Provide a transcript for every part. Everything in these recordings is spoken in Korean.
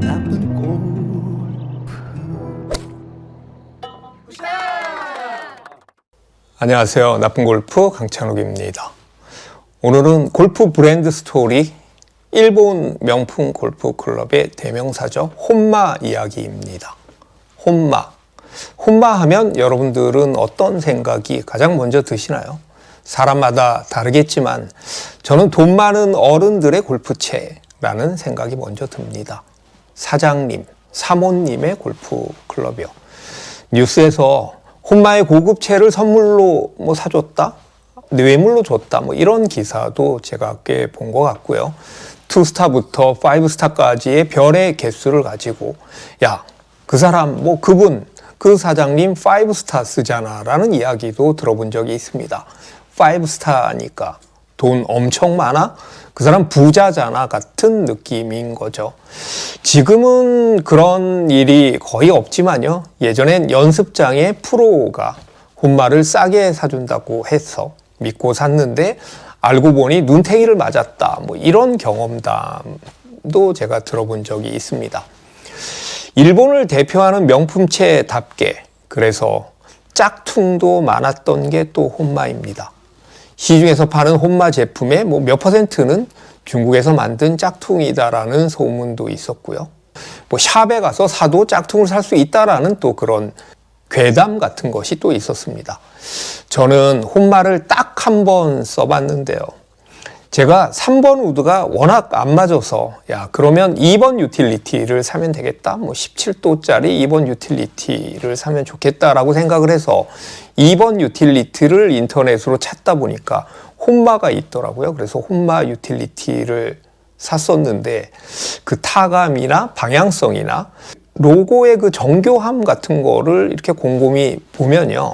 나쁜 골프. 안녕하세요. 나쁜 골프 강찬욱입니다. 오늘은 골프 브랜드 스토리 일본 명품 골프 클럽의 대명사죠. 혼마 이야기입니다. 혼마 하면 여러분들은 어떤 생각이 가장 먼저 드시나요? 사람마다 다르겠지만 저는 돈 많은 어른들의 골프채라는 생각이 먼저 듭니다. 사장님, 사모님의 골프 클럽이요. 뉴스에서 혼마의 고급채를 선물로 사줬다? 뇌물로 줬다? 이런 기사도 제가 꽤 본 것 같고요. 2스타부터 5스타까지의 별의 개수를 가지고 야, 그 사람, 그분, 그 사장님 5스타 쓰잖아 라는 이야기도 들어본 적이 있습니다. 5스타니까 돈 엄청 많아? 그 사람 부자잖아 같은 느낌인 거죠. 지금은 그런 일이 거의 없지만요. 예전엔 연습장에 프로가 혼마를 싸게 사준다고 해서 믿고 샀는데 알고 보니 눈탱이를 맞았다. 이런 경험담도 제가 들어본 적이 있습니다. 일본을 대표하는 명품채답게 그래서 짝퉁도 많았던 게 또 혼마입니다. 시중에서 파는 혼마 제품의 몇 퍼센트는 중국에서 만든 짝퉁이다라는 소문도 있었고요. 샵에 가서 사도 짝퉁을 살 수 있다라는 또 그런 괴담 같은 것이 또 있었습니다. 저는 혼마를 딱 한 번 써봤는데요. 제가 3번 우드가 워낙 안 맞아서 그러면 2번 유틸리티를 사면 되겠다. 17도짜리 2번 유틸리티를 사면 좋겠다라고 생각을 해서 2번 유틸리티를 인터넷으로 찾다 보니까 혼마가 있더라고요. 그래서 혼마 유틸리티를 샀었는데 그 타감이나 방향성이나 로고의 그 정교함 같은 거를 이렇게 곰곰이 보면요.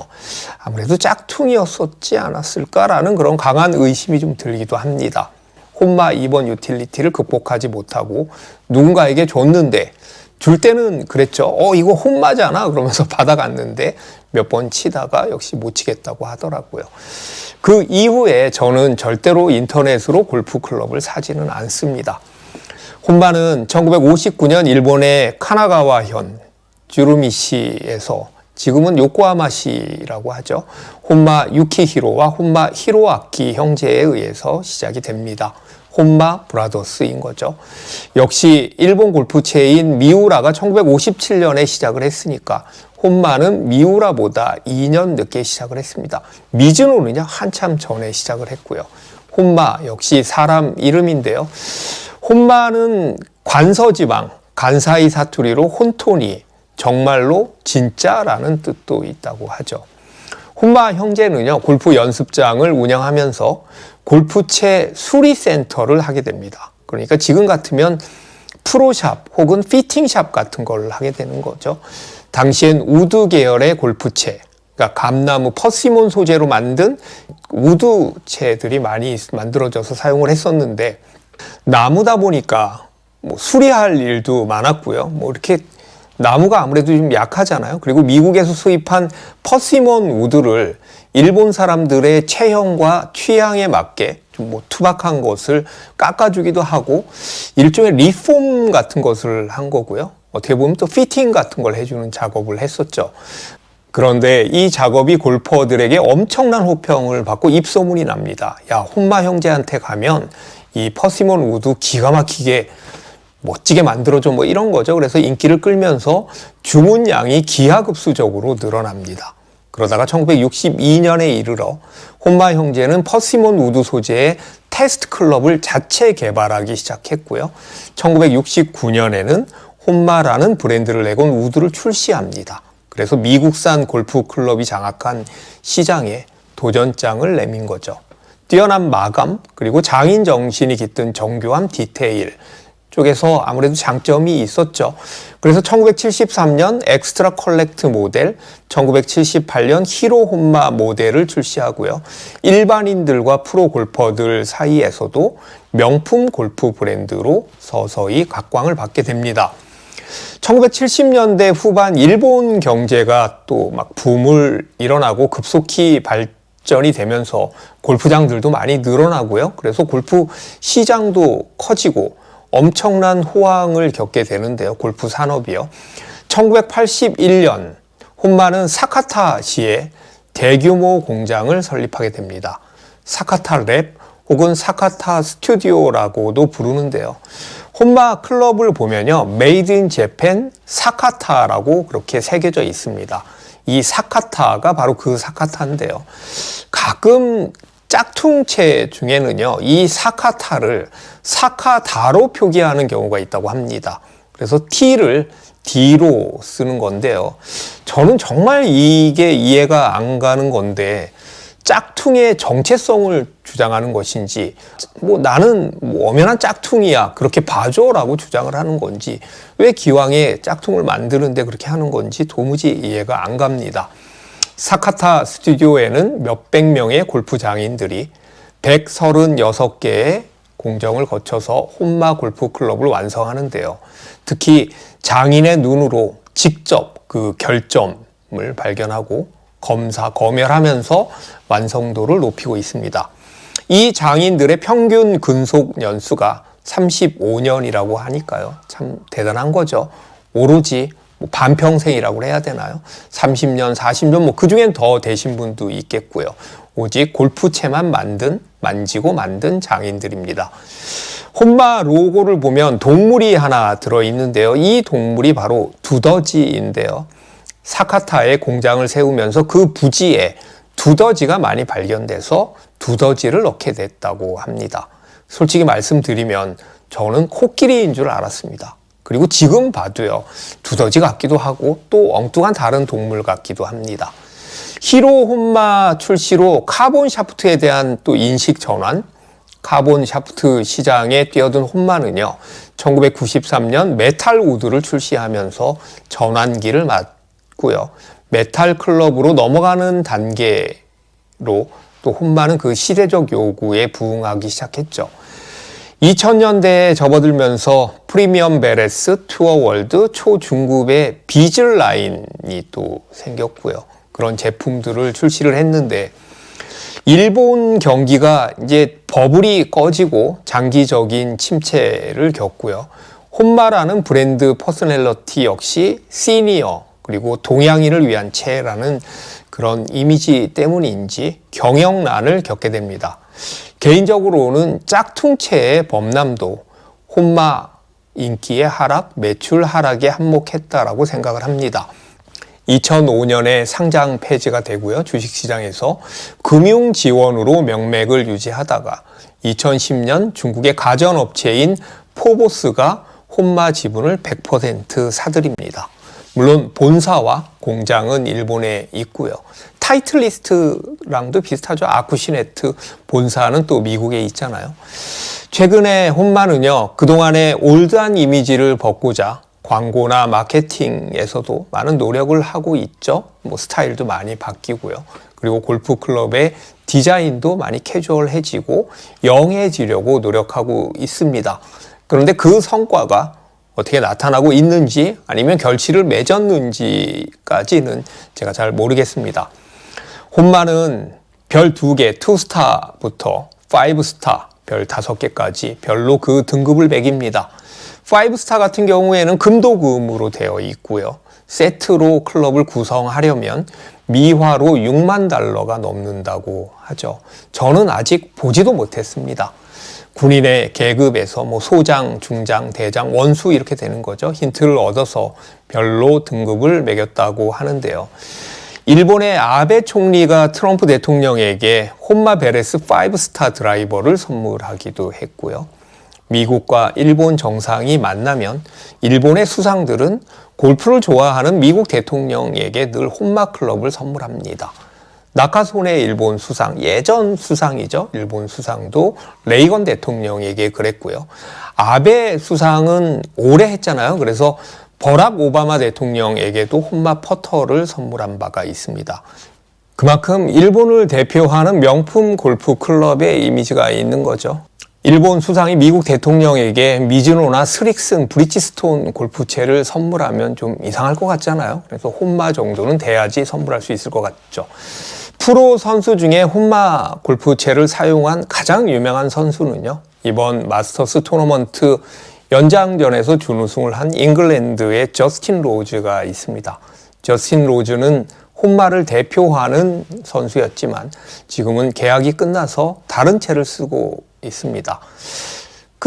아무래도 짝퉁이었었지 않았을까라는 그런 강한 의심이 좀 들기도 합니다. 혼마 2번 유틸리티를 극복하지 못하고 누군가에게 줬는데 줄 때는 그랬죠. 이거 혼마잖아 그러면서 받아갔는데 몇 번 치다가 역시 못 치겠다고 하더라고요. 그 이후에 저는 절대로 인터넷으로 골프 클럽을 사지는 않습니다. 혼마는 1959년 일본의 카나가와현 주루미시에서 지금은 요코하마시라고 하죠. 혼마 유키히로와 혼마 히로아키 형제에 의해서 시작이 됩니다. 혼마 브라더스인 거죠. 역시 일본 골프채인 미우라가 1957년에 시작을 했으니까 혼마는 미우라보다 2년 늦게 시작을 했습니다. 미즈노는요 한참 전에 시작을 했고요. 혼마 역시 사람 이름인데요. 혼마는 관서지방, 간사이 사투리로 혼토니, 정말로 진짜라는 뜻도 있다고 하죠. 혼마 형제는요, 골프 연습장을 운영하면서 골프채 수리센터를 하게 됩니다. 그러니까 지금 같으면 프로샵 혹은 피팅샵 같은 걸 하게 되는 거죠. 당시엔 우드 계열의 골프채, 그러니까 감나무 퍼시몬 소재로 만든 우드채들이 많이 만들어져서 사용을 했었는데 나무다 보니까 수리할 일도 많았고요. 이렇게 나무가 아무래도 좀 약하잖아요. 그리고 미국에서 수입한 퍼시몬 우드를 일본 사람들의 체형과 취향에 맞게 좀 투박한 것을 깎아주기도 하고 일종의 리폼 같은 것을 한 거고요. 어떻게 보면 또 피팅 같은 걸 해주는 작업을 했었죠. 그런데 이 작업이 골퍼들에게 엄청난 호평을 받고 입소문이 납니다. 야, 혼마 형제한테 가면 이 퍼시몬 우드 기가 막히게 멋지게 만들어줘 이런 거죠. 그래서 인기를 끌면서 주문량이 기하급수적으로 늘어납니다. 그러다가 1962년에 이르러 혼마 형제는 퍼시몬 우드 소재의 테스트 클럽을 자체 개발하기 시작했고요. 1969년에는 혼마라는 브랜드를 내건 우드를 출시합니다. 그래서 미국산 골프 클럽이 장악한 시장에 도전장을 내민 거죠. 뛰어난 마감, 그리고 장인 정신이 깃든 정교함 디테일 쪽에서 아무래도 장점이 있었죠. 그래서 1973년 엑스트라 컬렉트 모델, 1978년 히로 혼마 모델을 출시하고요. 일반인들과 프로 골퍼들 사이에서도 명품 골프 브랜드로 서서히 각광을 받게 됩니다. 1970년대 후반 일본 경제가 또 막 붐을 일어나고 급속히 발전이 되면서 골프장들도 많이 늘어나고요. 그래서 골프 시장도 커지고 엄청난 호황을 겪게 되는데요. 골프 산업이요. 1981년 혼마는 사카타시에 대규모 공장을 설립하게 됩니다. 사카타 랩 혹은 사카타 스튜디오라고도 부르는데요. 혼마 클럽을 보면요. 메이드 인 재팬 사카타라고 그렇게 새겨져 있습니다. 이 사카타가 바로 그 사카타인데요. 가끔 짝퉁체 중에는요. 이 사카타를 사카다로 표기하는 경우가 있다고 합니다. 그래서 T를 D로 쓰는 건데요. 저는 정말 이게 이해가 안 가는 건데 짝퉁의 정체성을 주장하는 것인지 나는 엄연한 짝퉁이야 그렇게 봐줘라고 주장을 하는 건지 왜 기왕에 짝퉁을 만드는데 그렇게 하는 건지 도무지 이해가 안 갑니다. 사카타 스튜디오에는 몇백 명의 골프 장인들이 136개의 공정을 거쳐서 혼마 골프 클럽을 완성하는데요. 특히 장인의 눈으로 직접 그 결점을 발견하고 검열하면서 완성도를 높이고 있습니다. 이 장인들의 평균 근속 연수가 35년이라고 하니까요. 참 대단한 거죠. 오로지 반평생이라고 해야 되나요? 30년, 40년 그 중엔 더 되신 분도 있겠고요. 오직 골프채만 만지고 만든 장인들입니다. 혼마 로고를 보면 동물이 하나 들어있는데요. 이 동물이 바로 두더지인데요. 사카타에 공장을 세우면서 그 부지에 두더지가 많이 발견돼서 두더지를 넣게 됐다고 합니다. 솔직히 말씀드리면 저는 코끼리인 줄 알았습니다. 그리고 지금 봐도요. 두더지 같기도 하고 또 엉뚱한 다른 동물 같기도 합니다. 히로 혼마 출시로 카본 샤프트에 대한 또 인식 전환, 카본 샤프트 시장에 뛰어든 혼마는요. 1993년 메탈 우드를 출시하면서 전환기를 맞고요. 메탈 클럽으로 넘어가는 단계로 또 혼마는 그 시대적 요구에 부응하기 시작했죠. 2000년대에 접어들면서 프리미엄 베레스, 투어 월드, 초중급의 비즐 라인이 또 생겼고요. 그런 제품들을 출시를 했는데 일본 경기가 이제 버블이 꺼지고 장기적인 침체를 겪고요. 혼마라는 브랜드 퍼스널리티 역시 시니어 그리고 동양인을 위한 채라는 그런 이미지 때문인지 경영난을 겪게 됩니다. 개인적으로는 짝퉁체의 범람도 혼마 인기의 하락, 매출 하락에 한몫했다라고 생각을 합니다. 2005년에 상장 폐지가 되고요. 주식시장에서 금융 지원으로 명맥을 유지하다가 2010년 중국의 가전업체인 포보스가 혼마 지분을 100% 사들입니다. 물론 본사와 공장은 일본에 있고요. 타이틀리스트랑도 비슷하죠. 아쿠시네트 본사는 또 미국에 있잖아요. 최근에 혼마는요. 그동안의 올드한 이미지를 벗고자 광고나 마케팅에서도 많은 노력을 하고 있죠. 스타일도 많이 바뀌고요. 그리고 골프 클럽의 디자인도 많이 캐주얼해지고 영해지려고 노력하고 있습니다. 그런데 그 성과가 어떻게 나타나고 있는지 아니면 결실을 맺었는지까지는 제가 잘 모르겠습니다. 혼마는 별 2개, 2스타부터 5스타, 별 5개까지 별로 그 등급을 매깁니다. 5스타 같은 경우에는 금도금으로 되어 있고요. 세트로 클럽을 구성하려면 미화로 $60,000가 넘는다고 하죠. 저는 아직 보지도 못했습니다. 군인의 계급에서 소장, 중장, 대장, 원수 이렇게 되는 거죠. 힌트를 얻어서 별로 등급을 매겼다고 하는데요. 일본의 아베 총리가 트럼프 대통령에게 혼마 베레스 5스타 드라이버를 선물하기도 했고요. 미국과 일본 정상이 만나면 일본의 수상들은 골프를 좋아하는 미국 대통령에게 늘 혼마 클럽을 선물합니다. 나카소네 일본 수상, 예전 수상이죠. 일본 수상도 레이건 대통령에게 그랬고요. 아베 수상은 오래 했잖아요. 그래서 버락 오바마 대통령에게도 혼마 퍼터를 선물한 바가 있습니다. 그만큼 일본을 대표하는 명품 골프 클럽의 이미지가 있는 거죠. 일본 수상이 미국 대통령에게 미즈노나 스릭슨, 브리지스톤 골프채를 선물하면 좀 이상할 것 같잖아요. 그래서 혼마 정도는 돼야지 선물할 수 있을 것 같죠. 프로 선수 중에 혼마 골프채를 사용한 가장 유명한 선수는요. 이번 마스터스 토너먼트 연장전에서 준우승을 한 잉글랜드의 저스틴 로즈가 있습니다. 저스틴 로즈는 혼마를 대표하는 선수였지만 지금은 계약이 끝나서 다른 채를 쓰고 있습니다.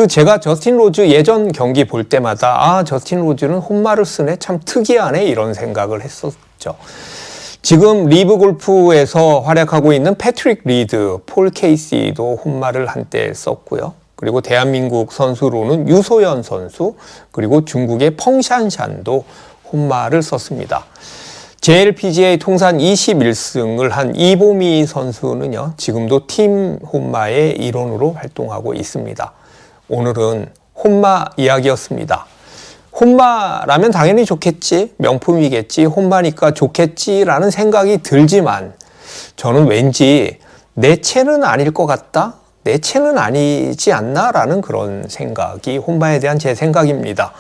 제가 저스틴 로즈 예전 경기 볼 때마다 저스틴 로즈는 혼마를 쓰네, 참 특이하네, 이런 생각을 했었죠. 지금 리브 골프에서 활약하고 있는 패트릭 리드, 폴 케이시도 혼마를 한때 썼고요. 그리고 대한민국 선수로는 유소연 선수, 그리고 중국의 펑샨샨도 혼마를 썼습니다. JLPGA 통산 21승을 한 이보미 선수는요, 지금도 팀 혼마의 일원으로 활동하고 있습니다. 오늘은 혼마 이야기였습니다. 혼마라면 당연히 좋겠지, 명품이겠지, 혼마니까 좋겠지라는 생각이 들지만 저는 왠지 내 채는 아닐 것 같다? 내 채는 아니지 않나? 라는 그런 생각이 혼마에 대한 제 생각입니다.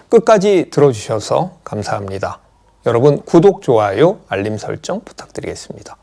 끝까지 들어주셔서 감사합니다. 여러분 구독, 좋아요, 알림 설정 부탁드리겠습니다.